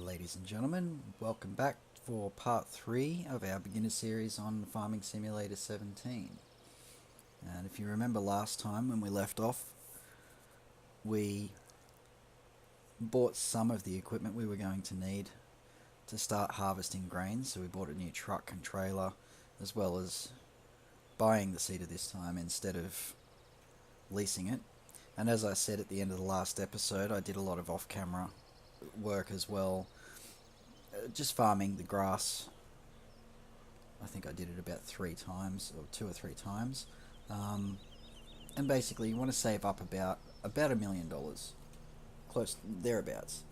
Ladies and gentlemen, welcome back for part 3 of our beginner series on Farming Simulator 17. And if you remember last time when we left off, we bought some of the equipment we were going to need to start harvesting grain. So we bought a new truck and trailer, as well as buying the seeder this time instead of leasing it. And as I said at the end of the last episode, I did a lot of off-camera work as well, just farming the grass. I think I did it about 3 times, or 2 or 3 times. And basically you want to save up about $1 million, close thereabouts,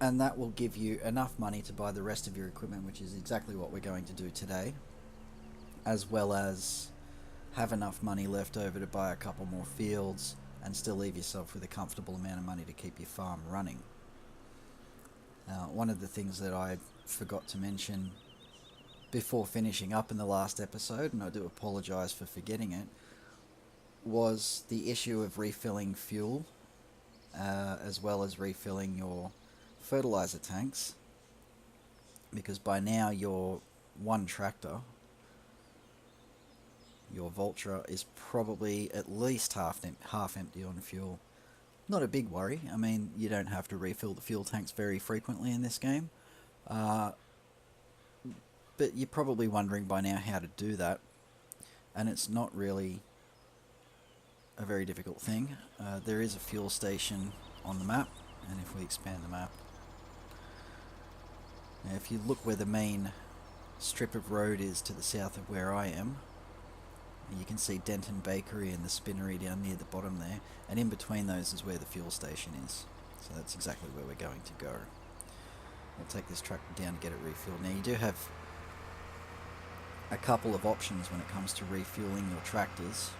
and that will give you enough money to buy the rest of your equipment, which is exactly what we're going to do today, as well as have enough money left over to buy a couple more fields and still leave yourself with a comfortable amount of money to keep your farm running. Now, one of the things that I forgot to mention before finishing up in the last episode, and I do apologise for forgetting it, was the issue of refilling fuel, as well as refilling your fertiliser tanks, because by now your one tractor, your Vulture, is probably at least half empty on fuel. Not a big worry. I mean, you don't have to refill the fuel tanks very frequently in this game. But you're probably wondering by now how to do that. And it's not really a very difficult thing. There is a fuel station on the map. And if we expand the map, now if you look where the main strip of road is to the south of where I am, you can see Denton Bakery and the spinnery down near the bottom there, and in between those is where the fuel station is. So that's exactly where we're going to go. We'll take this tractor down to get it refueled. Now you do have a couple of options when it comes to refueling your tractors,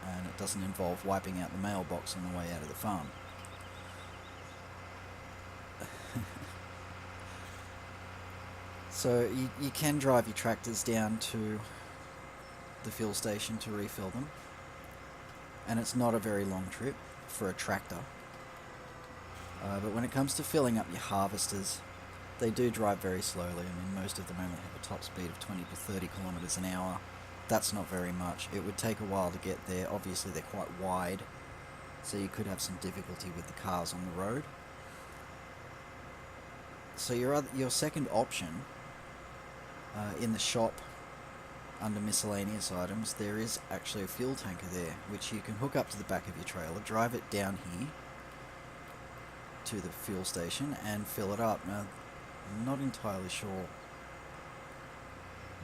and it doesn't involve wiping out the mailbox on the way out of the farm. So you can drive your tractors down to the fuel station to refill them, and it's not a very long trip for a tractor. But when it comes to filling up your harvesters, they do drive very slowly. I mean, most of them only have a top speed of 20 to 30 kilometers an hour. That's not very much. It would take a while to get there. Obviously they're quite wide, so you could have some difficulty with the cars on the road. So your second option, in the shop under miscellaneous items, there is actually a fuel tanker there, which you can hook up to the back of your trailer, drive it down here to the fuel station and fill it up. Now, I'm not entirely sure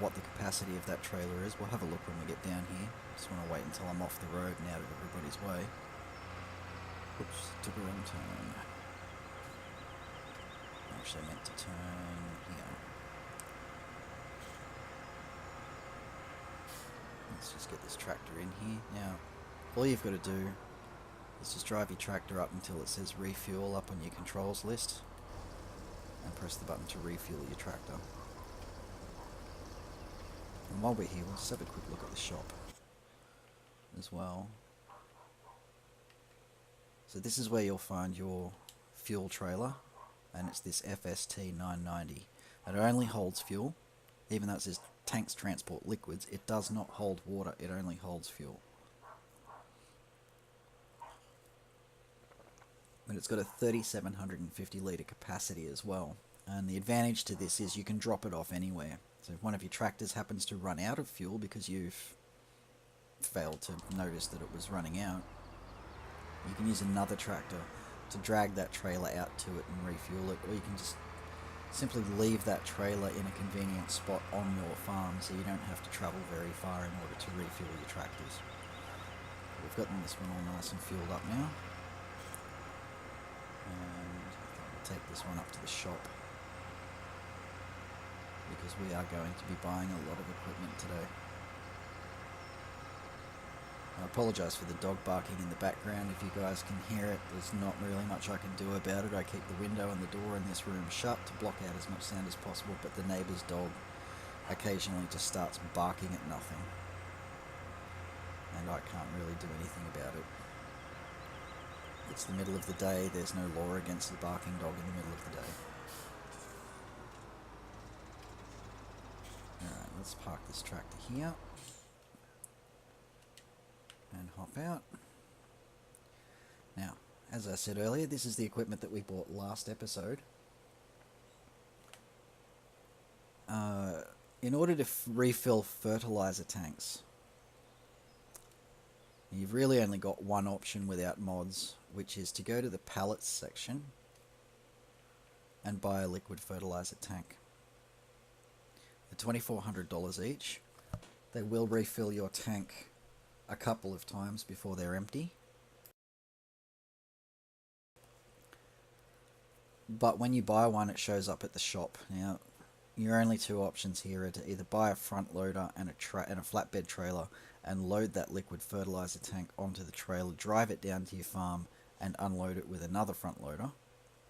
what the capacity of that trailer is. We'll have a look when we get down here. Just want to wait until I'm off the road and out of everybody's way. Oops, took a wrong turn. Actually, I meant to turn here. Let's just get this tractor in here. Now, all you've got to do is just drive your tractor up until it says refuel up on your controls list, and press the button to refuel your tractor. And while we're here, we'll just have a quick look at the shop as well. So this is where you'll find your fuel trailer, and it's this FST 990. It only holds fuel, even though it says tanks transport liquids. It does not hold water, it only holds fuel. But it's got a 3,750 litre capacity as well, and the advantage to this is you can drop it off anywhere. So if one of your tractors happens to run out of fuel because you've failed to notice that it was running out, you can use another tractor to drag that trailer out to it and refuel it, or you can just simply leave that trailer in a convenient spot on your farm so you don't have to travel very far in order to refuel your tractors. We've gotten this one all nice and fueled up now, and we'll take this one up to the shop because we are going to be buying a lot of equipment today. I apologise for the dog barking in the background. If you guys can hear it, there's not really much I can do about it. I keep the window and the door in this room shut to block out as much sound as possible, but the neighbour's dog occasionally just starts barking at nothing, and I can't really do anything about it. It's the middle of the day. There's no law against the barking dog in the middle of the day. Alright, let's park this tractor here. And hop out. Now, as I said earlier, this is the equipment that we bought last episode. In order to refill fertilizer tanks, you've really only got one option without mods, which is to go to the pallets section and buy a liquid fertilizer tank. They're $2,400 each. They will refill your tank a couple of times before they're empty. But when you buy one, it shows up at the shop. Now, your only two options here are to either buy a front loader and a flatbed trailer and load that liquid fertilizer tank onto the trailer, drive it down to your farm and unload it with another front loader,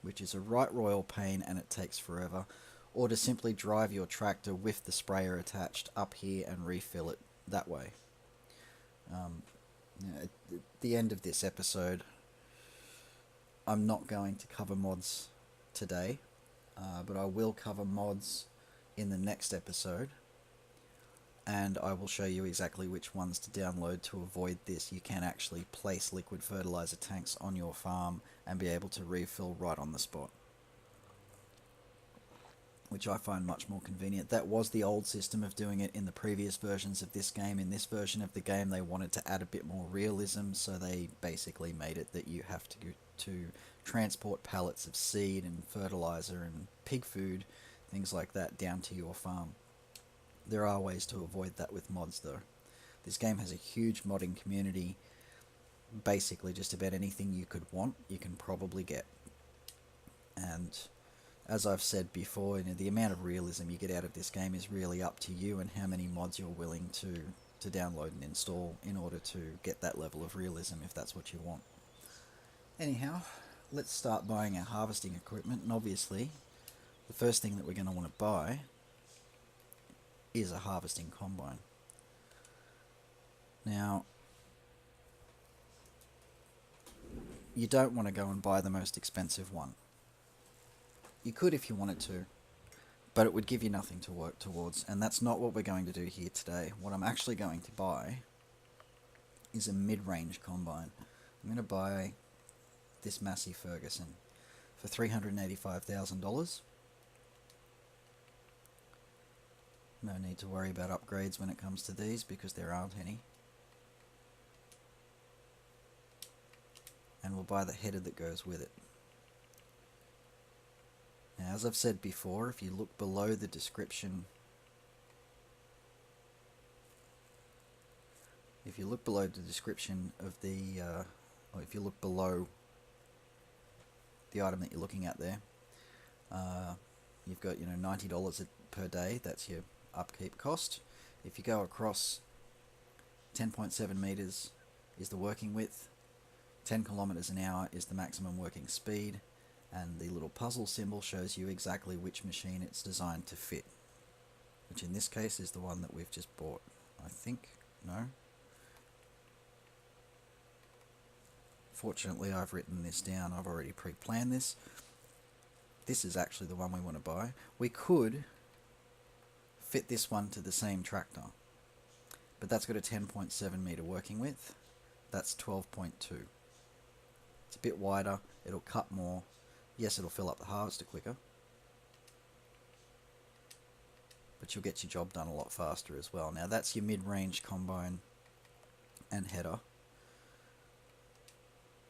which is a right royal pain and it takes forever, or to simply drive your tractor with the sprayer attached up here and refill it that way. At the end of this episode, I'm not going to cover mods today, but I will cover mods in the next episode, and I will show you exactly which ones to download to avoid this. You can actually place liquid fertilizer tanks on your farm and be able to refill right on the spot, which I find much more convenient. That was the old system of doing it in the previous versions of this game. In this version of the game, they wanted to add a bit more realism, so they basically made it that you have to transport pallets of seed and fertilizer and pig food, things like that, down to your farm. There are ways to avoid that with mods though. This game has a huge modding community. Basically just about anything you could want, you can probably get. And as I've said before, the amount of realism you get out of this game is really up to you and how many mods you're willing to download and install in order to get that level of realism if that's what you want. Anyhow, let's start buying our harvesting equipment, and obviously the first thing that we're going to want to buy is a harvesting combine. Now, you don't want to go and buy the most expensive one. You could if you wanted to, but it would give you nothing to work towards, and that's not what we're going to do here today. What I'm actually going to buy is a mid-range combine. I'm going to buy this Massey Ferguson for $385,000. No need to worry about upgrades when it comes to these because there aren't any. And we'll buy the header that goes with it. Now, as I've said before, if you look below the description, of the, or if you look below the item that you're looking at there, you've got $90 per day. That's your upkeep cost. If you go across, 10.7 meters is the working width, 10 kilometers an hour is the maximum working speed, and the little puzzle symbol shows you exactly which machine it's designed to fit, which in this case is the one that we've just bought. I think, no? Fortunately, I've written this down. I've already pre-planned this. This is actually the one we want to buy. We could fit this one to the same tractor, but that's got a 10.7 meter working width. That's 12.2. It's a bit wider. It'll cut more. Yes, it'll fill up the harvester quicker, but you'll get your job done a lot faster as well. Now that's your mid-range combine and header.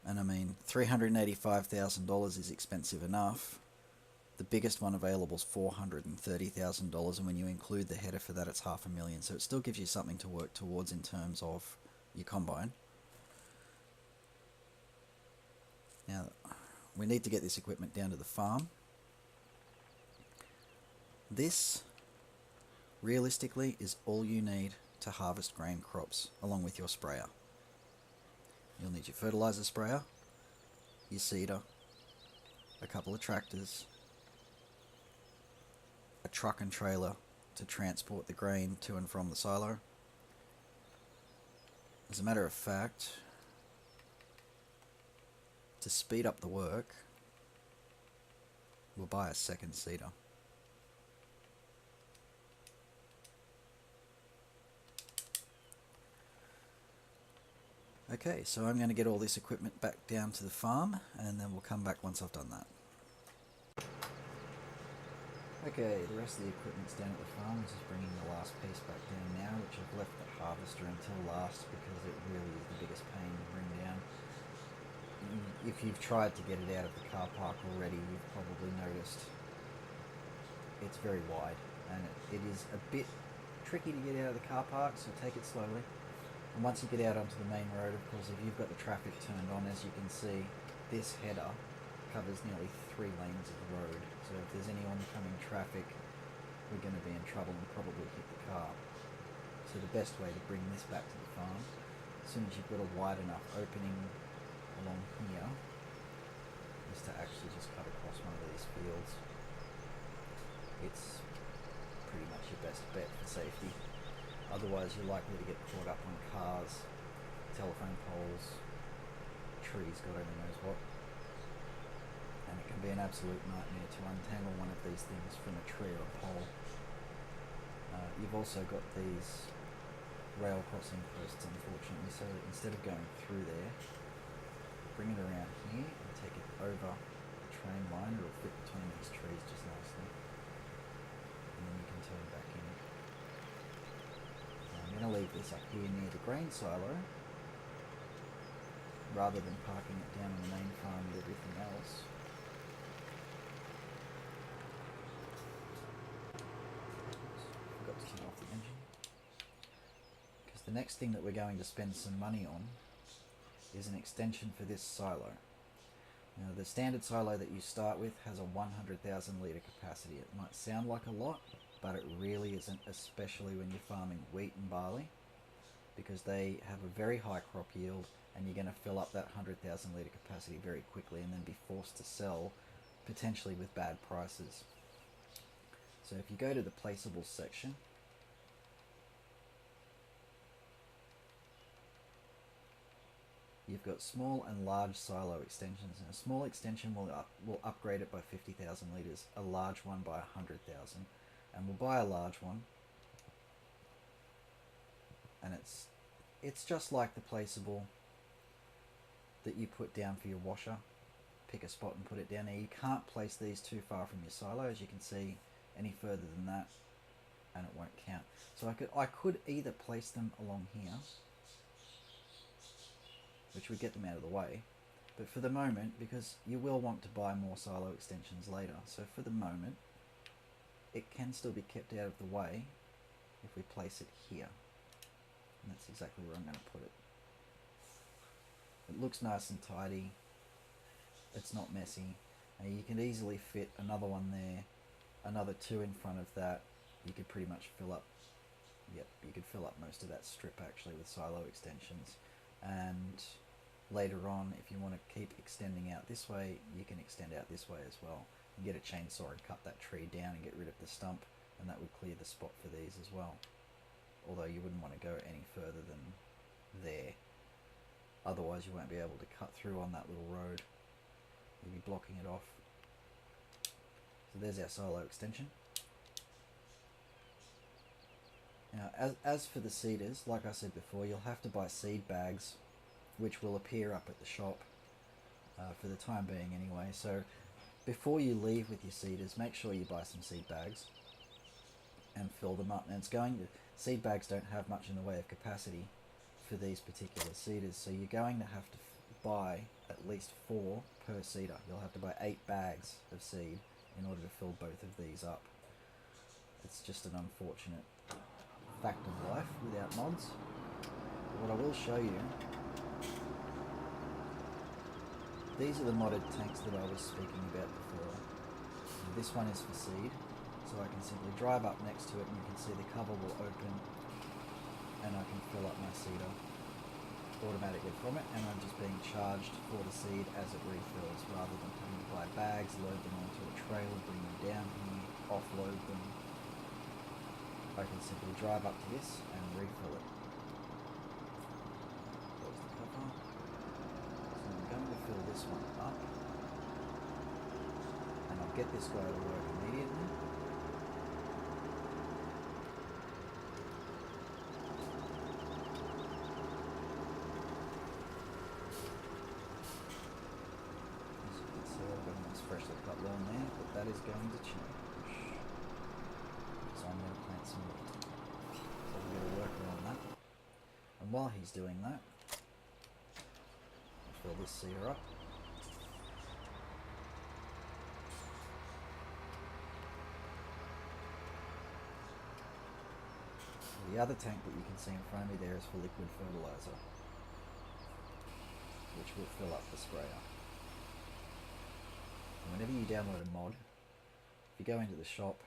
And I mean, $385,000 is expensive enough. The biggest one available is $430,000, and when you include the header for that, it's $500,000. So it still gives you something to work towards in terms of your combine. Now, we need to get this equipment down to the farm. This, realistically, is all you need to harvest grain crops, along with your sprayer. You'll need your fertilizer sprayer, your seeder, a couple of tractors, a truck and trailer to transport the grain to and from the silo. As a matter of fact, to speed up the work, we'll buy a second seeder. Okay, so I'm going to get all this equipment back down to the farm, and then we'll come back once I've done that. Okay, the rest of the equipment's down at the farm. Just bringing the last piece back down now, which I've left the harvester until last because it really is the biggest pain to bring down. If you've tried to get it out of the car park already, you've probably noticed it's very wide, and it is a bit tricky to get out of the car park, so take it slowly. And once you get out onto the main road, of course, if you've got the traffic turned on, as you can see, this header covers nearly 3 lanes of the road. So if there's any oncoming traffic, we're going to be in trouble and probably hit the car. So the best way to bring this back to the farm, as soon as you've got a wide enough opening along here, is to actually just cut across one of these fields. It's pretty much your best bet for safety. Otherwise, you're likely to get caught up on cars, telephone poles, trees, God only knows what. And it can be an absolute nightmare to untangle one of these things from a tree or a pole. You've also got these rail crossing posts, unfortunately, so instead of going through there, bring it around here and take it over the train line. It'll fit between these trees just nicely. And then you can turn back in. I'm going to leave this up here near the grain silo rather than parking it down on the main farm with everything else. Forgot to turn off the engine. Because the next thing that we're going to spend some money on is an extension for this silo. Now, the standard silo that you start with has a 100,000 litre capacity. It might sound like a lot, but it really isn't, especially when you're farming wheat and barley, because they have a very high crop yield, and you're going to fill up that 100,000 litre capacity very quickly and then be forced to sell, potentially with bad prices. So if you go to the placeables section, you've got small and large silo extensions, and a small extension will upgrade it by 50,000 litres, a large one by 100,000, and we'll buy a large one, and it's just like the placeable that you put down for your washer. Pick a spot and put it down there. You can't place these too far from your silo, as you can see, any further than that, and it won't count. So I could either place them along here, which would get them out of the way, but for the moment, because you will want to buy more silo extensions later, so for the moment it can still be kept out of the way if we place it here, and that's exactly where I'm going to put it. It looks nice and tidy, it's not messy, and you can easily fit another one there, another 2 in front of that. You could pretty much fill up, you could fill up most of that strip actually with silo extensions. And later on, if you want to keep extending out this way, you can extend out this way as well. You get a chainsaw and cut that tree down and get rid of the stump, and that would clear the spot for these as well. Although you wouldn't want to go any further than there. Otherwise you won't be able to cut through on that little road. You'll be blocking it off. So there's our silo extension. Now, as for the seeders, like I said before, you'll have to buy seed bags, which will appear up at the shop for the time being anyway. So before you leave with your seeders, make sure you buy some seed bags and fill them up. And seed bags don't have much in the way of capacity for these particular seeders, so you're going to have to buy at least 4 per seeder. You'll have to buy 8 bags of seed in order to fill both of these up. It's just an unfortunate fact of life without mods. But what I will show you, these are the modded tanks that I was speaking about before. This one is for seed, so I can simply drive up next to it and you can see the cover will open and I can fill up my seeder automatically from it, and I'm just being charged for the seed as it refills rather than having to buy bags, load them onto a trailer, bring them down here, offload them. I can simply drive up to this and refill it. Close the cover. So I'm going to fill this this one up. And I'll get this guy to work immediately. As you can see, I've got a nice freshly cut lawn there, but that is going to change. So I'm going to plant some wheat. So we're going to work on that. And while he's doing that, I'll fill this sear up. The other tank that you can see in front of me there is for liquid fertilizer, which will fill up the sprayer. And whenever you download a mod, if you go into the shop,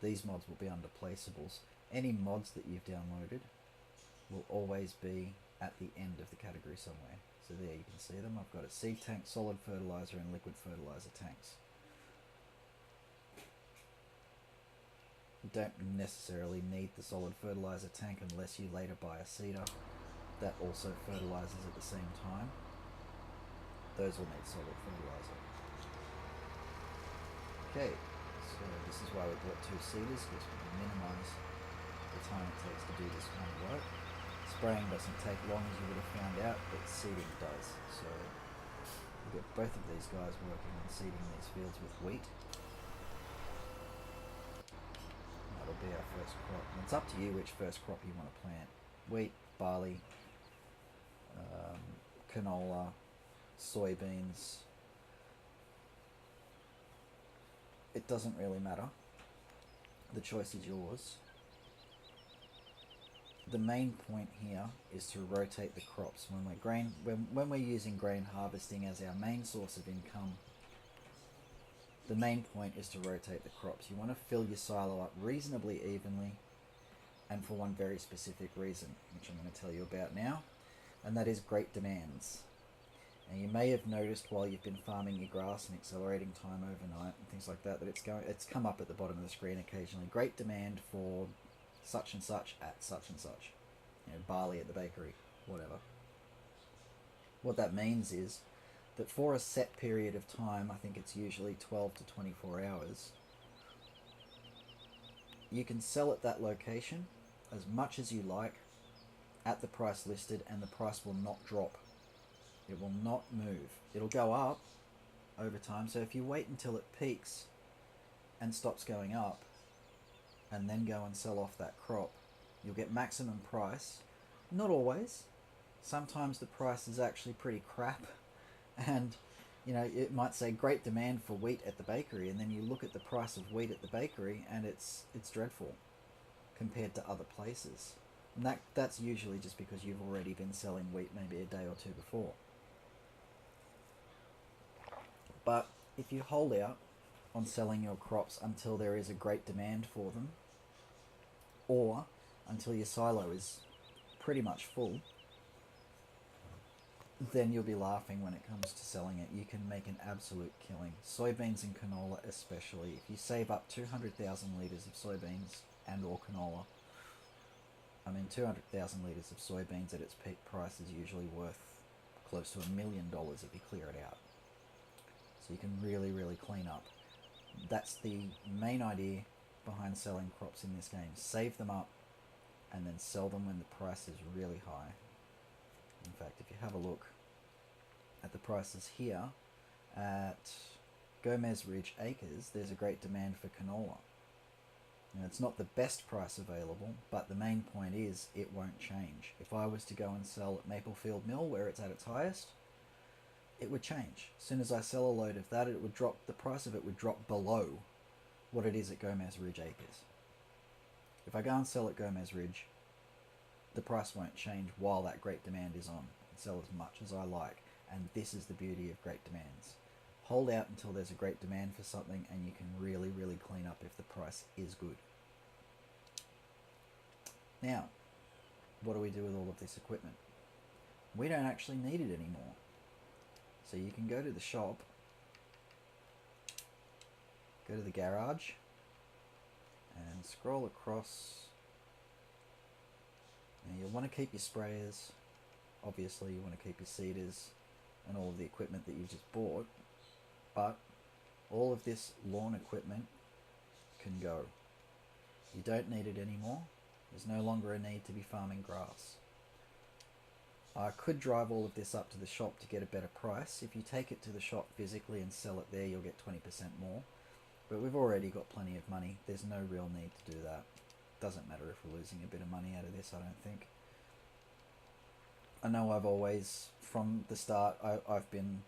these mods will be under placeables. Any mods that you've downloaded will always be at the end of the category somewhere. So there you can see them. I've got a seed tank, solid fertilizer and liquid fertilizer tanks. You don't necessarily need the solid fertilizer tank unless you later buy a seeder that also fertilizes at the same time. Those will need solid fertilizer. Okay, so this is why we bought 2 seeders, because we can minimize the time it takes to do this kind of work. Spraying doesn't take long, as you would have found out, but seeding does. So we've got both of these guys working on seeding these fields with wheat. That'll be our first crop. And it's up to you which first crop you want to plant. Wheat, barley, canola, soybeans. It doesn't really matter. The choice is yours. The main point here is to rotate the crops. When we're using grain harvesting as our main source of income, the main point is to rotate the crops. You want to fill your silo up reasonably evenly, and for one very specific reason, which I'm going to tell you about now, and that is great demands. And you may have noticed while you've been farming your grass and accelerating time overnight and things like that, that it's come up at the bottom of the screen occasionally. Great demand for such and such at such and such. You know, barley at the bakery, whatever. What that means is that for a set period of time, I think it's usually 12 to 24 hours, you can sell at that location as much as you like at the price listed, and the price will not drop. It will not move. It'll go up over time. So if you wait until it peaks and stops going up and then go and sell off that crop, you'll get maximum price. Not always. Sometimes the price is actually pretty crap, and you know, it might say great demand for wheat at the bakery, and then you look at the price of wheat at the bakery and it's dreadful compared to other places. And that's usually just because you've already been selling wheat maybe a day or two before. But if you hold out on selling your crops until there is a great demand for them, or until your silo is pretty much full, then you'll be laughing when it comes to selling it. You can make an absolute killing. Soybeans and canola especially. If you save up 200,000 litres of soybeans and or canola, 200,000 litres of soybeans at its peak price is usually worth close to $1 million if you clear it out. So you can really, really clean up. That's the main idea behind selling crops in this game. Save them up and then sell them when the price is really high. In fact, if you have a look at the prices here at Gomez Ridge Acres, there's a great demand for canola. Now, it's not the best price available, but the main point is it won't change. If I was to go and sell at Maplefield Mill, where it's at its highest, it would change. As soon as I sell a load of that, it would drop. The price of it would drop below what it is at Gomez Ridge Acres. If I go and sell at Gomez Ridge, the price won't change while that great demand is on. I can sell as much as I like, and this is the beauty of great demands. Hold out until there's a great demand for something, and you can really, really clean up if the price is good. Now, what do we do with all of this equipment? We don't actually need it anymore. So you can go to the shop, go to the garage, and scroll across. Now you'll want to keep your sprayers, obviously you want to keep your seeders, and all of the equipment that you've just bought, but all of this lawn equipment can go. You don't need it anymore. There's no longer a need to be farming grass. I could drive all of this up to the shop to get a better price. If you take it to the shop physically and sell it there, you'll get 20% more. But we've already got plenty of money. There's no real need to do that. Doesn't matter if we're losing a bit of money out of this, I don't think. I know I've always, from the start, I've been,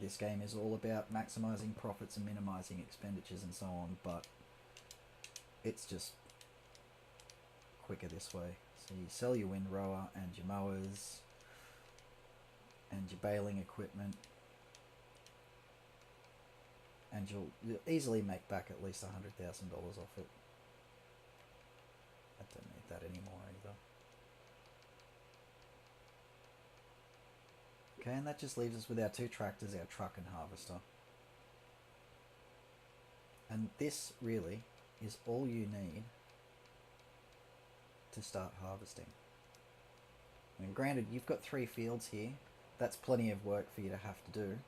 this game is all about maximising profits and minimising expenditures and so on, but it's just quicker this way. So you sell your windrower and your mowers and your baling equipment, and you'll easily make back at least $100,000 off it. I don't need that anymore either. Okay, and that just leaves us with our 2 tractors, our truck and harvester. And this really is all you need to start harvesting. I mean, granted, you've got 3 fields here. That's plenty of work for you to have to do.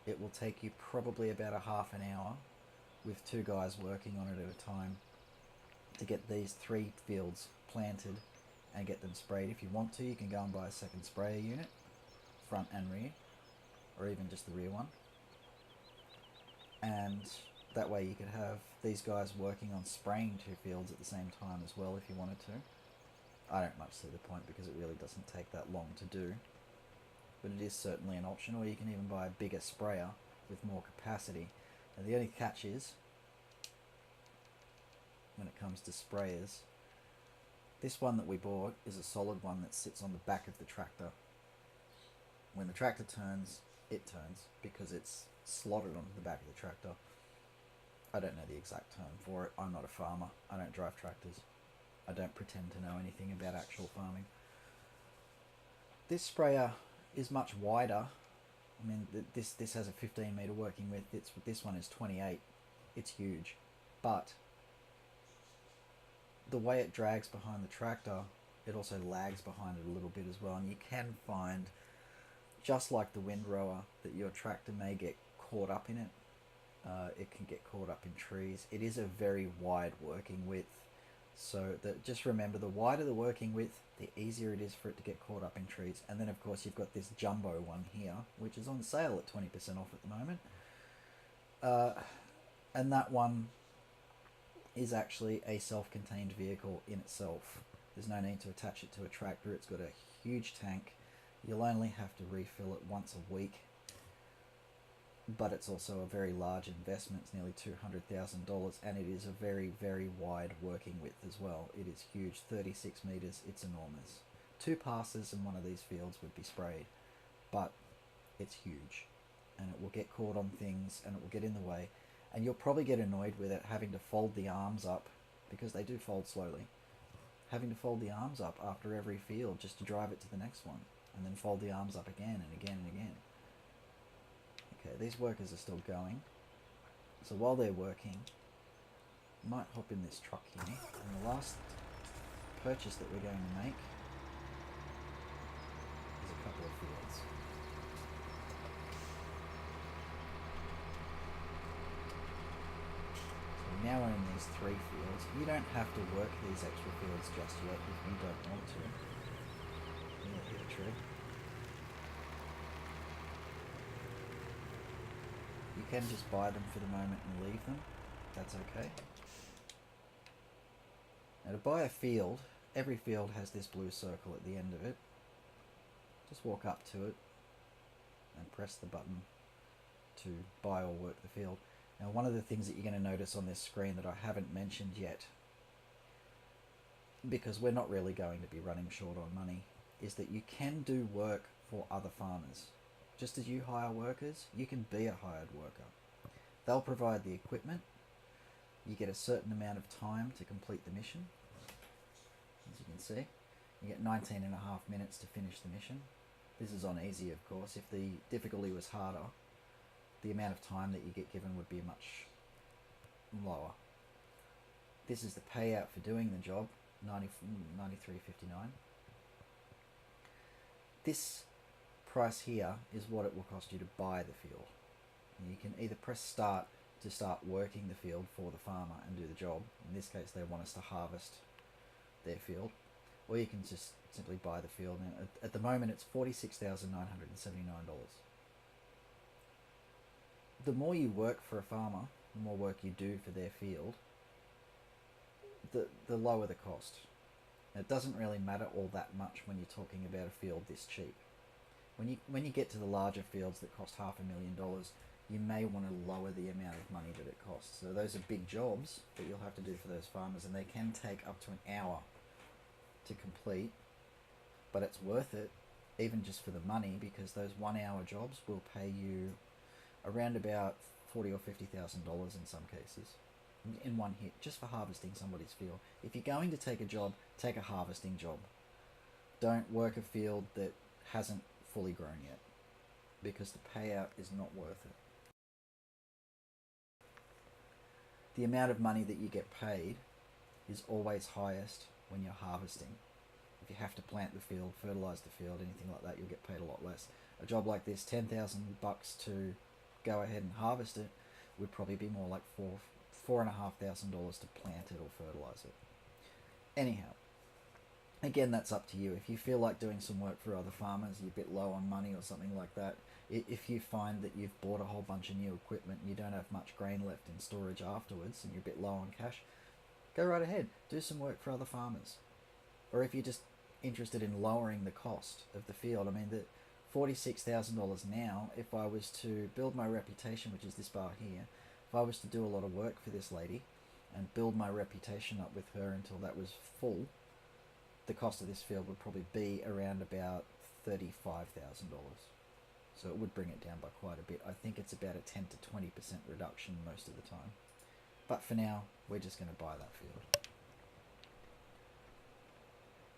It will take you probably about a half an hour with 2 guys working on it at a time to get these 3 fields planted and get them sprayed. If you want to, you can go and buy a second sprayer unit, front and rear, or even just the rear one. And that way you could have these guys working on spraying 2 fields at the same time as well if you wanted to. I don't much see the point because it really doesn't take that long to do. But it is certainly an option, or you can even buy a bigger sprayer with more capacity. And the only catch is, when it comes to sprayers, this one that we bought is a solid one that sits on the back of the tractor. When the tractor turns, it turns because it's slotted onto the back of the tractor. I don't know the exact term for it. I'm not a farmer. I don't drive tractors. I don't pretend to know anything about actual farming. This sprayer is much wider. I mean, this has a 15 meter working width. This one is 28. It's huge, but the way it drags behind the tractor, it also lags behind it a little bit as well. And you can find, just like the windrower, that your tractor may get caught up in it. It can get caught up in trees. It is a very wide working width. So just remember, the wider the working width, the easier it is for it to get caught up in trees. And then of course you've got this jumbo one here, which is on sale at 20% off at the moment. And that one is actually a self-contained vehicle in itself. There's no need to attach it to a tractor. It's got a huge tank. You'll only have to refill it once a week. But it's also a very large investment. It's nearly $200,000, and it is a very, very wide working width as well. It is huge, 36 meters. It's enormous. 2 passes in one of these fields would be sprayed, but it's huge, and it will get caught on things, and it will get in the way, and you'll probably get annoyed with it having to fold the arms up, because they do fold slowly. Having to fold the arms up after every field just to drive it to the next one, and then fold the arms up again and again and again. Okay, these workers are still going. So while they're working, I might hop in this truck here. And the last purchase that we're going to make is a couple of fields. So we now own these 3 fields. You don't have to work these extra fields just yet if you don't want to. Yeah, hit a tree. You can just buy them for the moment and leave them. That's okay. Now to buy a field, every field has this blue circle at the end of it. Just walk up to it and press the button to buy or work the field. Now one of the things that you're going to notice on this screen that I haven't mentioned yet, because we're not really going to be running short on money, is that you can do work for other farmers. Just as you hire workers, you can be a hired worker. They'll provide the equipment. You get a certain amount of time to complete the mission. As you can see, you get 19 and a half minutes to finish the mission. This is on easy, of course. If the difficulty was harder, the amount of time that you get given would be much lower. This is the payout for doing the job, $93.59. This price here is what it will cost you to buy the field. And you can either press start to start working the field for the farmer and do the job. In this case, they want us to harvest their field, or you can just simply buy the field. And at the moment, it's $46,979. The more you work for a farmer, the more work you do for their field, the lower the cost. It doesn't really matter all that much when you're talking about a field this cheap. When you get to the larger fields that cost $500,000, you may want to lower the amount of money that it costs. So those are big jobs that you'll have to do for those farmers, and they can take up to an hour to complete, but it's worth it, even just for the money, because those 1 hour jobs will pay you around about $40,000 or $50,000 in some cases, in one hit, just for harvesting somebody's field. If you're going to take a job, take a harvesting job. Don't work a field that hasn't fully grown yet, because the payout is not worth it. The amount of money that you get paid is always highest when you're harvesting. If you have to plant the field, fertilize the field, anything like that, you'll get paid a lot less. A job like this, $10,000 to go ahead and harvest it, would probably be more like $4,500 to plant it or fertilize it. Anyhow, again, that's up to you. If you feel like doing some work for other farmers, you're a bit low on money or something like that, if you find that you've bought a whole bunch of new equipment and you don't have much grain left in storage afterwards and you're a bit low on cash, go right ahead, do some work for other farmers. Or if you're just interested in lowering the cost of the field, I mean, the $46,000 now, if I was to build my reputation, which is this bar here, if I was to do a lot of work for this lady and build my reputation up with her until that was full, the cost of this field would probably be around about $35,000. So it would bring it down by quite a bit. I think it's about a 10 to 20% reduction most of the time. But for now, we're just going to buy that field.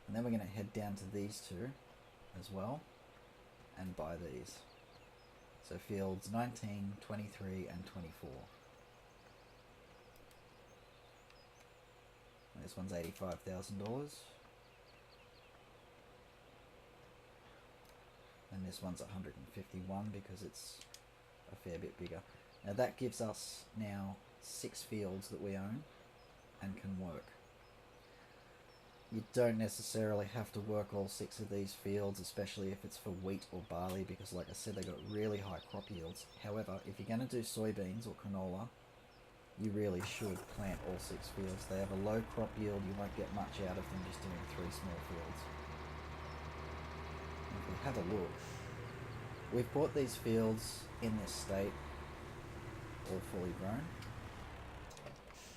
And then we're going to head down to these two as well and buy these. So fields 19, 23 and 24. And this one's $85,000. And this one's 151 because it's a fair bit bigger. Now that gives us now 6 fields that we own and can work. You don't necessarily have to work all 6 of these fields, especially if it's for wheat or barley, because like I said, they've got really high crop yields. However, if you're going to do soybeans or canola, you really should plant all 6 fields. They have a low crop yield, you won't get much out of them just doing 3 small fields. If we have a look, we've bought these fields in this state, all fully grown,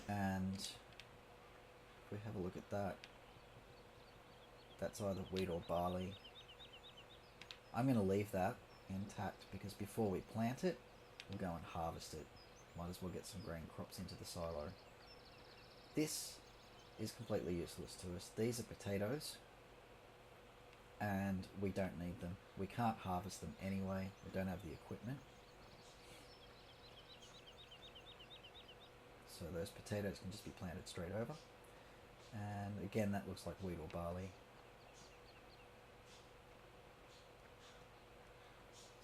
and if we have a look at that, that's either wheat or barley. I'm going to leave that intact because before we plant it, we'll go and harvest it. Might as well get some grain crops into the silo. This is completely useless to us. These are potatoes, and we don't need them. We can't harvest them anyway. We don't have the equipment. So those potatoes can just be planted straight over. And again, that looks like wheat or barley.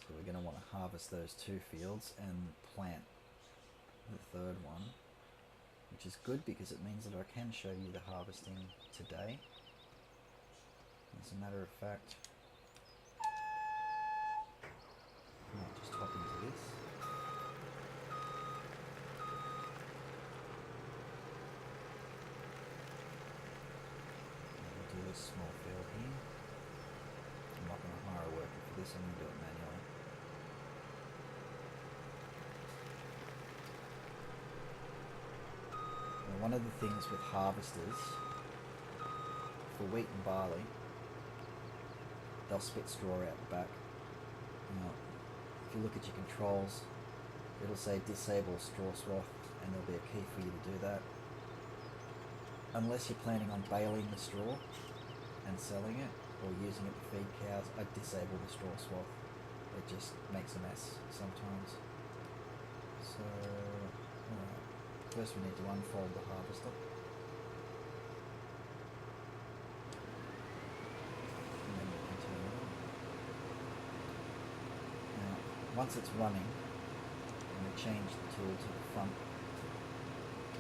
So we're going to want to harvest those 2 fields and plant the 3rd one, which is good because it means that I can show you the harvesting today. As a matter of fact, I might just hop into this. We'll do this small field here. I'm not going to hire a worker for this, I'm going to do it manually. Now, one of the things with harvesters, for wheat and barley, they'll spit straw out the back. Now, if you look at your controls, it'll say disable straw swath, and there'll be a key for you to do that. Unless you're planning on baling the straw and selling it, or using it to feed cows, I'd disable the straw swath. It just makes a mess sometimes. So, alright. First we need to unfold the harvester. once it's running, I'm going to change the tool to the front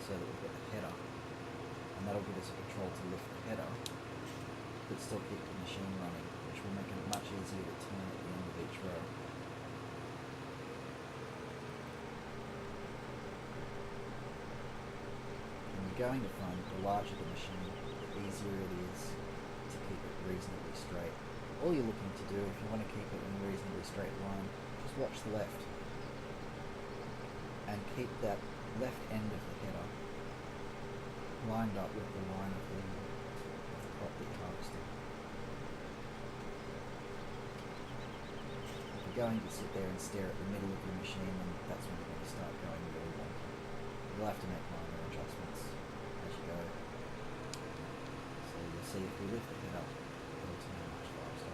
so that we've got the header, and that'll give us a control to lift the header, but still keep the machine running, which will make it much easier to turn at the end of each row. And you're going to find the larger the machine, the easier it is to keep it reasonably straight. All you're looking to do, if you want to keep it in a reasonably straight line, just watch the left and keep that left end of the header lined up with the line of the crop that you're harvesting. If you're going to sit there and stare at the middle of your machine, then that's when you're going to start going really wonky. You'll have to make minor adjustments as you go. So you'll see if we lift the head up, it'll turn much faster.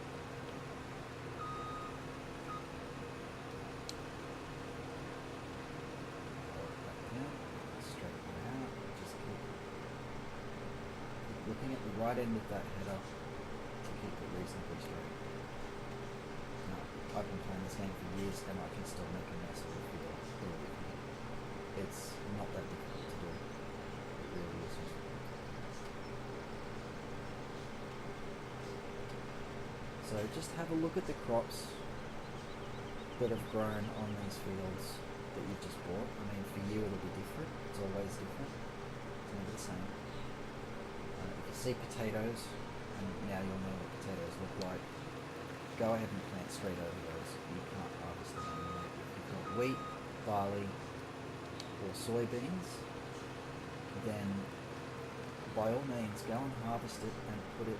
Looking at the right end of that header to keep it reasonably straight. Now, I've been playing this game for years and I can still make a mess of the field. It's not that difficult to do. It really isn't. So just have a look at the crops that have grown on these fields that you've just bought. I mean, for you it'll be different. It's always different. It's never the same. See potatoes, and now you'll know what potatoes look like. Go ahead and plant straight over those. You can't harvest them anyway. If you've got wheat, barley, or soybeans, then by all means go and harvest it and put it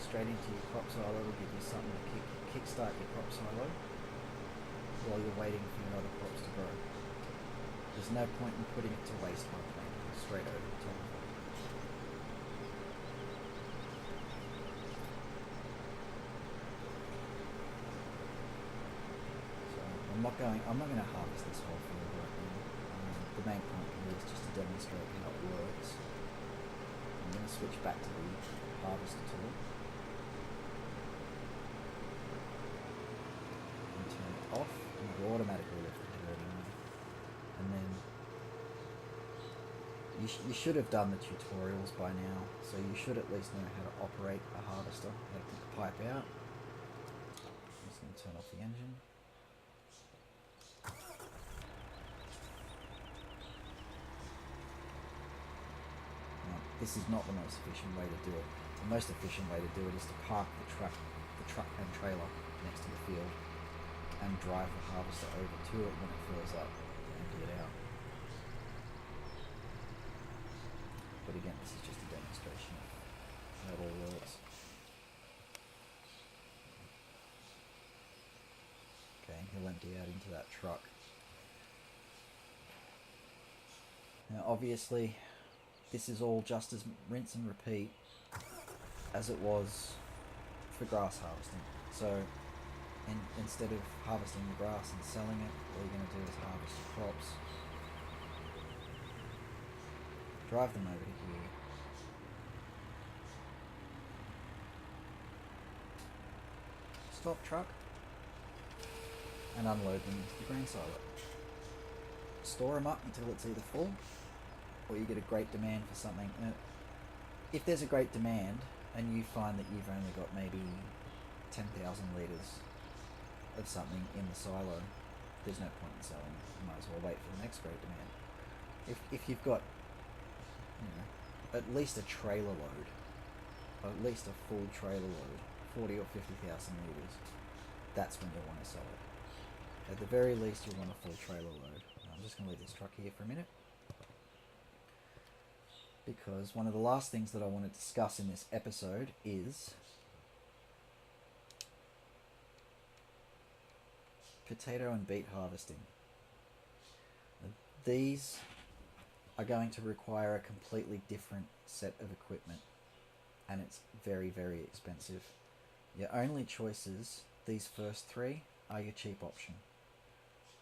straight into your crop silo. It'll give you something to kickstart your crop silo while you're waiting for your other crops to grow. There's no point in putting it to waste by planting straight over the top of it. I'm not going to harvest this whole field right now. The main point here is just to demonstrate how it works. I'm going to switch back to the harvester tool and turn it off, and it will automatically lift the header anyway. And then you should have done the tutorials by now, so you should at least know how to operate a harvester, how to put the pipe out. I'm just going to turn off the engine. This is not the most efficient way to do it. The most efficient way to do it is to park the truck and trailer next to the field and drive the harvester over to it when it fills up and empty it out. But again, this is just a demonstration of how it all works. Okay, he'll empty out into that truck. Now obviously, this is all just as rinse and repeat as it was for grass harvesting. So instead of harvesting the grass and selling it, all you're going to do is harvest your crops, drive them over to here, stop truck, and unload them into the grain silo. Store them up until it's either full or you get a great demand for something. If there's a great demand and you find that you've only got maybe 10,000 litres of something in the silo, there's no point in selling it. You might as well wait for the next great demand. If you've got, at least a trailer load, or at least a full trailer load, 40 or 50,000 litres, that's when you'll want to sell it. At the very least, you'll want a full trailer load. Now, I'm just going to leave this truck here for a minute, because one of the last things that I want to discuss in this episode is potato and beet harvesting. These are going to require a completely different set of equipment, and it's very, very expensive. Your only choices, these first three, are your cheap option.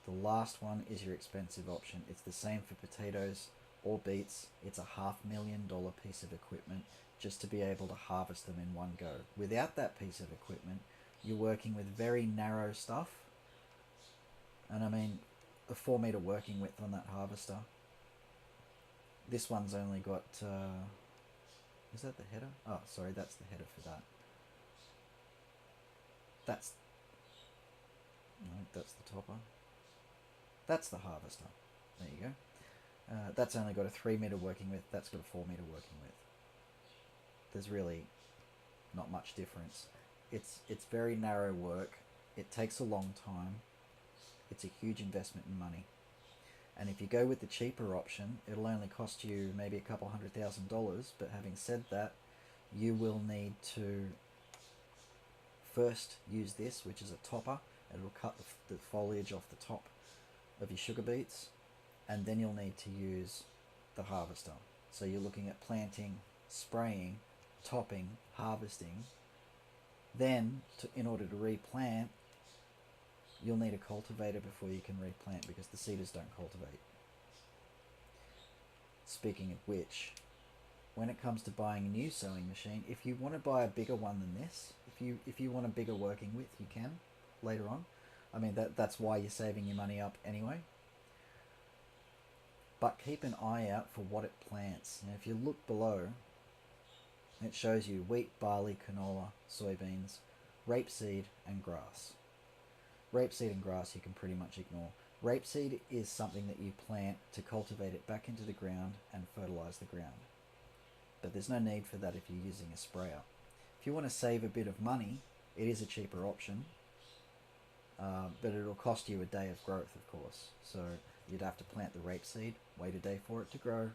The last one is your expensive option. It's the same for potatoes or beets. It's a $500,000 piece of equipment just to be able to harvest them in one go. Without that piece of equipment, you're working with very narrow stuff And I mean, a 4 meter working width on that harvester. This one's only got, is that the header? Oh, sorry, that's the header for that. That's, no, that's the topper. That's the harvester. There you go. That's only got a 3 meter working width. That's got a 4 meter working width. There's really not much difference. It's very narrow work. It takes a long time. It's a huge investment in money. And if you go with the cheaper option, it'll only cost you maybe a couple $100,000. But having said that, you will need to first use this, which is a topper. It'll cut the foliage off the top of your sugar beets, and then you'll need to use the harvester. So you're looking at planting, spraying, topping, harvesting. Then, in order to replant, you'll need a cultivator before you can replant, because the seeders don't cultivate. Speaking of which, when it comes to buying a new sowing machine, if you want to buy a bigger one than this, if you want a bigger working width, you can later on. I mean, that's why you're saving your money up anyway. But keep an eye out for what it plants. Now, if you look below, it shows you wheat, barley, canola, soybeans, rapeseed, and grass. Rapeseed and grass you can pretty much ignore. Rapeseed is something that you plant to cultivate it back into the ground and fertilize the ground. But there's no need for that if you're using a sprayer. If you want to save a bit of money, it is a cheaper option, but it'll cost you a day of growth, of course. So you'd have to plant the rapeseed, wait a day for it to grow,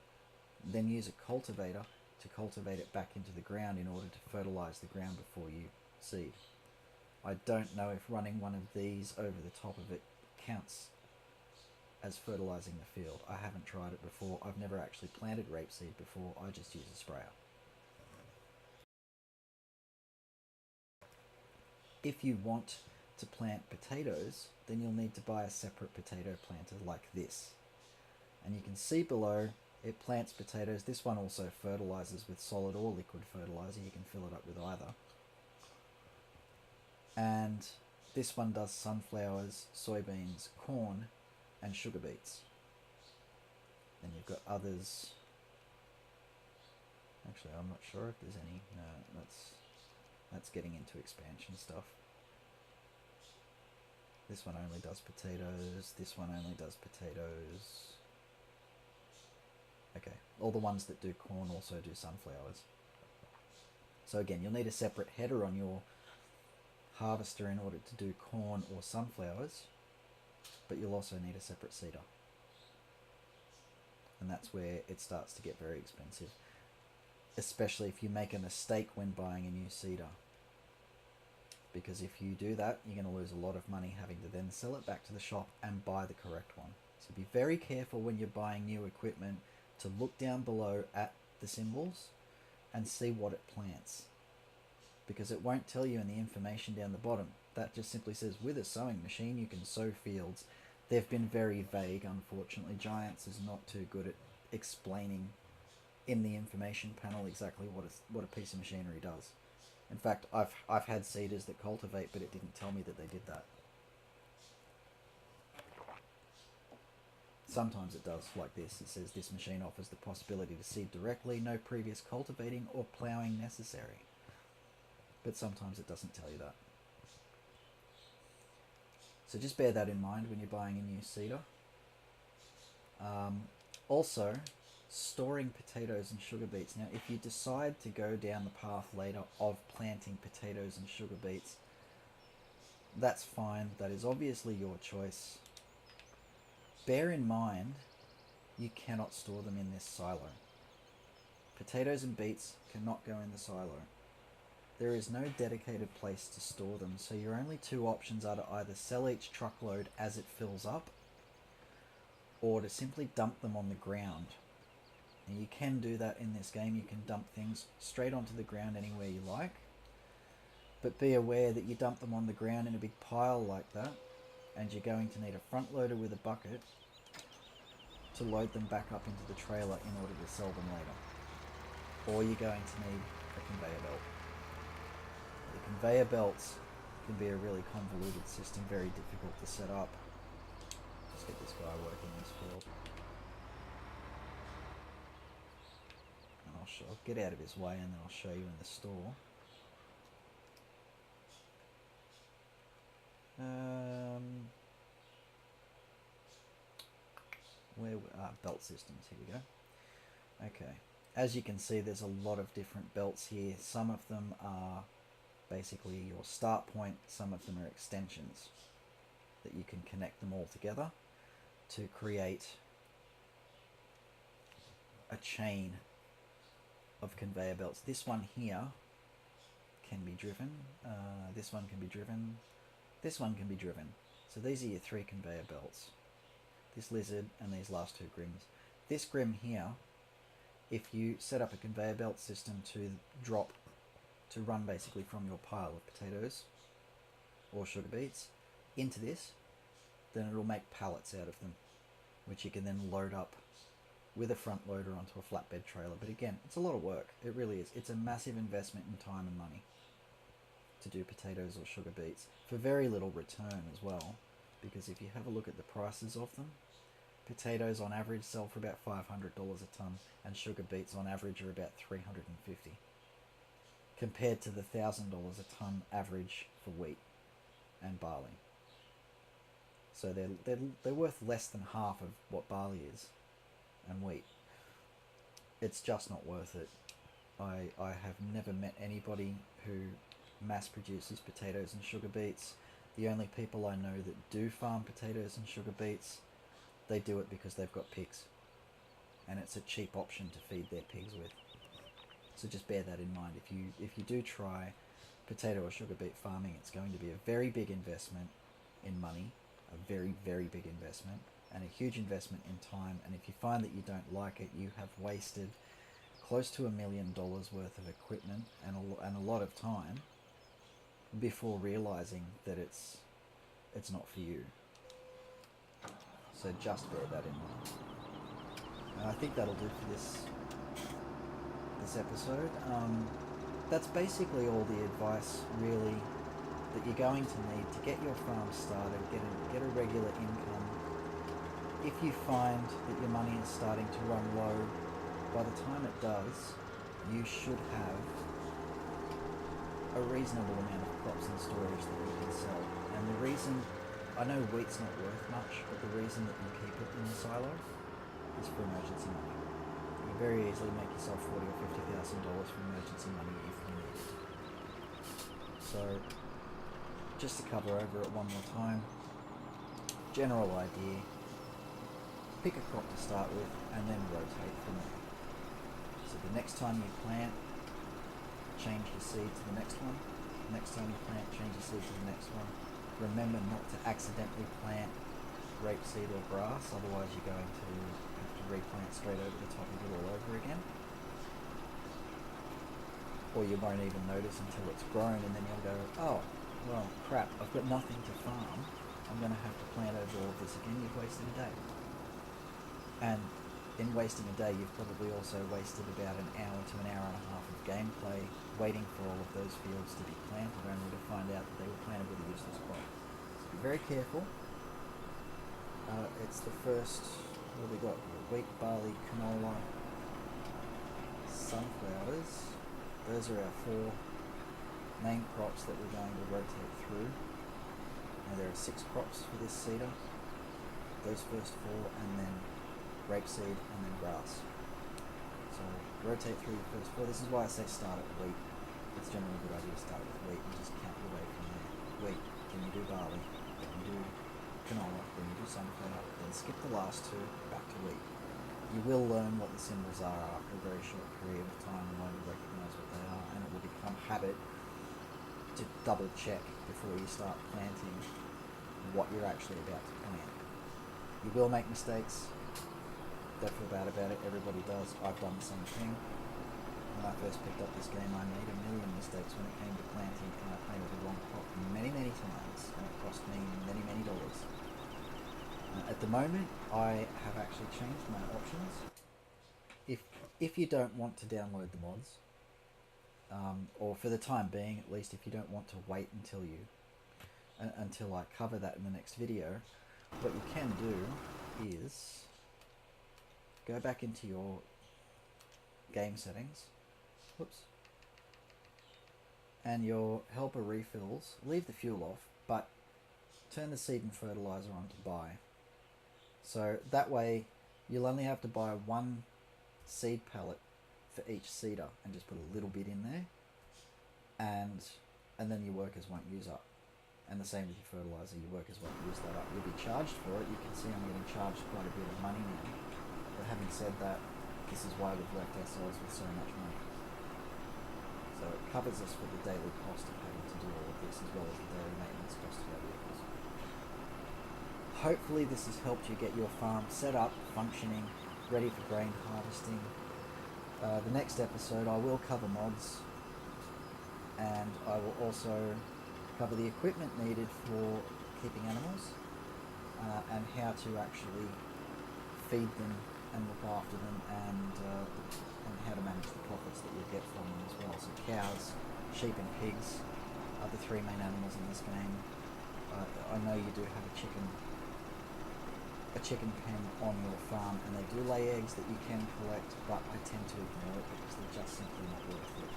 then use a cultivator to cultivate it back into the ground in order to fertilize the ground before you seed. I don't know if running one of these over the top of it counts as fertilizing the field. I haven't tried it before. I've never actually planted rapeseed before. I just use a sprayer. If you want to plant potatoes, then you'll need to buy a separate potato planter like this. And you can see below, it plants potatoes. This one also fertilizes with solid or liquid fertilizer. You can fill it up with either. And this one does sunflowers, soybeans, corn, and sugar beets. Then you've got others. Actually, I'm not sure if there's any. No, that's getting into expansion stuff. This one only does potatoes. This one only does potatoes. Okay, all the ones that do corn also do sunflowers. So again, you'll need a separate header on your harvester in order to do corn or sunflowers, but you'll also need a separate seeder. And that's where it starts to get very expensive, especially if you make a mistake when buying a new seeder. Because if you do that, you're going to lose a lot of money having to then sell it back to the shop and buy the correct one. So be very careful when you're buying new equipment to look down below at the symbols and see what it plants. Because it won't tell you in the information down the bottom. That just simply says, with a sowing machine you can sow fields. They've been very vague, unfortunately. Giants is not too good at explaining in the information panel exactly what a piece of machinery does. In fact, I've had seeders that cultivate, but it didn't tell me that they did that. Sometimes it does, like this. It says this machine offers the possibility to seed directly, no previous cultivating or ploughing necessary. But sometimes it doesn't tell you that. So just bear that in mind when you're buying a new seeder. Also, storing potatoes and sugar beets. Now, if you decide to go down the path later of planting potatoes and sugar beets, that's fine. That is obviously your choice. Bear in mind, you cannot store them in this silo. Potatoes and beets cannot go in the silo. There is no dedicated place to store them, so your only two options are to either sell each truckload as it fills up, or to simply dump them on the ground. Now, you can do that in this game. You can dump things straight onto the ground anywhere you like, but be aware that you dump them on the ground in a big pile like that, and you're going to need a front loader with a bucket to load them back up into the trailer in order to sell them later. Or you're going to need a conveyor belt. The conveyor belts can be a really convoluted system, very difficult to set up. work in this field. And I'll get out of his way and then I'll show you in the store. Where belt systems, here we go. Okay, as you can see, there's a lot of different belts here. Some of them are basically your start point, some of them are extensions that you can connect them all together to create a chain of conveyor belts. This one here can be driven, this one can be driven, this one can be driven. So these are your 3 conveyor belts. This lizard and these last 2 grims. This grim here, if you set up a conveyor belt system to run basically from your pile of potatoes or sugar beets into this, then it'll make pallets out of them, which you can then load up with a front loader onto a flatbed trailer. But again, it's a lot of work. It really is. It's a massive investment in time and money to do potatoes or sugar beets for very little return as well, because if you have a look at the prices of them, potatoes on average sell for about $500 a ton, and sugar beets on average are about $350, compared to the $1,000 a ton average for wheat and barley. So they're worth less than half of what barley is and wheat. It's just not worth it. I have never met anybody who mass produces potatoes and sugar beets. The only people I know that do farm potatoes and sugar beets, they do it because they've got pigs, and it's a cheap option to feed their pigs with. So just bear that in mind. If you do try potato or sugar beet farming, it's going to be a very big investment in money, a very, very big investment, and a huge investment in time. And if you find that you don't like it, you have wasted close to $1 million worth of equipment and a lot of time before realizing that it's not for you. So just bear that in mind. And I think that'll do for this episode. That's basically all the advice really that you're going to need to get your farm started, get a regular income. If you find that your money is starting to run low, by the time it does, you should have a reasonable amount of crops in storage that you can sell. And the reason, I know wheat's not worth much, but the reason that you keep it in the silo is for emergency money. You can very easily make yourself $40,000 or $50,000 for emergency money if you need it. So, just to cover over it one more time, general idea, pick a crop to start with and then rotate from it. So the next time you plant, change your seed to the next one. Next time you plant, change your seed to the next one. Remember not to accidentally plant rapeseed or grass, otherwise you're going to have to replant straight over the top of it all over again. Or you won't even notice until it's grown, and then you'll go, oh, well, crap, I've got nothing to farm. I'm going to have to plant over all of this again. You've wasted a day. And in wasting a day, you've probably also wasted about an hour to an hour and a half of gameplay waiting for all of those fields to be planted, only to find out that they were planted with a useless crop. So be very careful. It's the first, what have we got? Wheat, barley, canola, sunflowers. Those are our 4 main crops that we're going to rotate through. Now there are 6 crops for this seeder. Those first 4, and then rapeseed, and then grass. So rotate through the first 4. This is why I say start at wheat. It's generally a good idea to start with wheat and just count your way from there. Wheat, then you do barley, then you do canola, then you do sunflower, then skip the last 2, back to wheat. You will learn what the symbols are after a very short period of time and learn to recognise what they are, and it will become habit to double check before you start planting what you're actually about to plant. You will make mistakes. Don't feel bad about it. Everybody does. I've done the same thing. When I first picked up this game, I made a million mistakes when it came to planting, and I planted the wrong crop many, many times, and it cost me many, many dollars. At the moment, I have actually changed my options. If you don't want to download the mods, or for the time being at least, if you don't want to wait until I cover that in the next video, what you can do is go back into your game settings. Whoops. And your helper refills, leave the fuel off, but turn the seed and fertilizer on to buy. So that way you'll only have to buy one seed pellet for each seeder and just put a little bit in there, and then your workers won't use up. And the same with your fertilizer, your workers won't use that up. You'll be charged for it. You can see I'm getting charged quite a bit of money now. But having said that, this is why we've left ourselves with so much money. So it covers us for the daily cost of having to do all of this, as well as the daily maintenance cost of our vehicles. Hopefully this has helped you get your farm set up, functioning, ready for grain harvesting. The next episode I will cover mods, and I will also cover the equipment needed for keeping animals, and how to actually feed them and look after them, and how to manage the profits that you'll get from them as well. So cows, sheep and pigs are the three main animals in this game. I know you do have a chicken pen on your farm, and they do lay eggs that you can collect, but I tend to ignore it because they're just simply not worth it.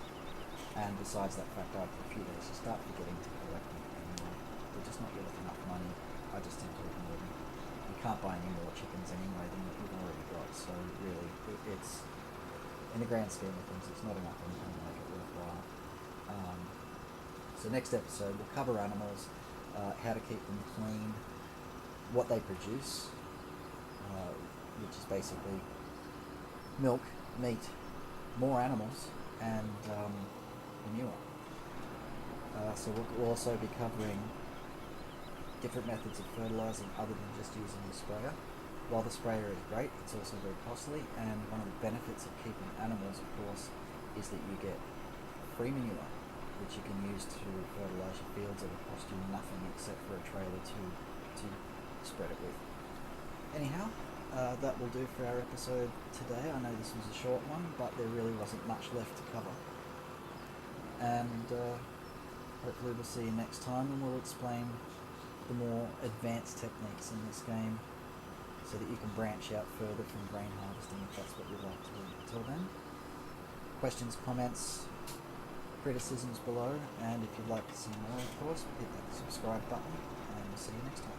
And besides that fact, after a few days you start forgetting to collect them, and they're just not worth enough money. I just tend to ignore them. You can't buy any more chickens anyway than what you've already got, so really, it's, in the grand scheme of things, it's not enough income to make it worthwhile. So next episode we'll cover animals, how to keep them clean, what they produce, which is basically milk, meat, more animals, and manure. So we'll also be covering different methods of fertilising other than just using the sprayer. While the sprayer is great, it's also very costly, and one of the benefits of keeping animals, of course, is that you get free manure, which you can use to fertilise your fields. It will cost you nothing except for a trailer to spread it with. Anyhow, that will do for our episode today. I know this was a short one, but there really wasn't much left to cover. And hopefully we'll see you next time, and we'll explain the more advanced techniques in this game so that you can branch out further from grain harvesting if that's what you'd like to do. Until then, questions, comments, criticisms below, and if you'd like to see more, of course, hit that subscribe button, and we'll see you next time.